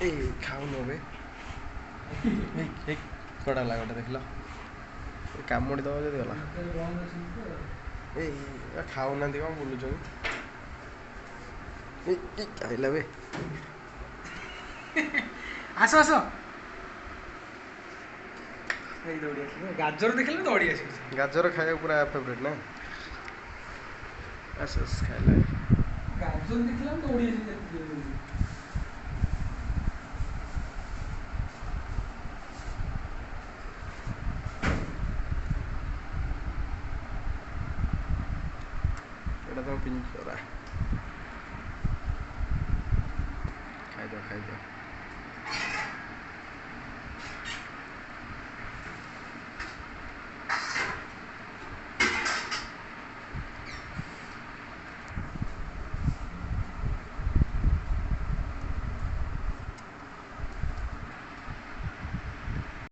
ए खाऊन बे कड़ा ला गोटे देख कामुड़ी दब जब गला खाऊ ना कौन बुलूच खाइला बे आस आस गाजर देखिले दौड़ी आस गाजर खाया पूरा फेवरेट ना आस खाइला गाजर देखिला दौड़ी आस एटा तो पिंजरा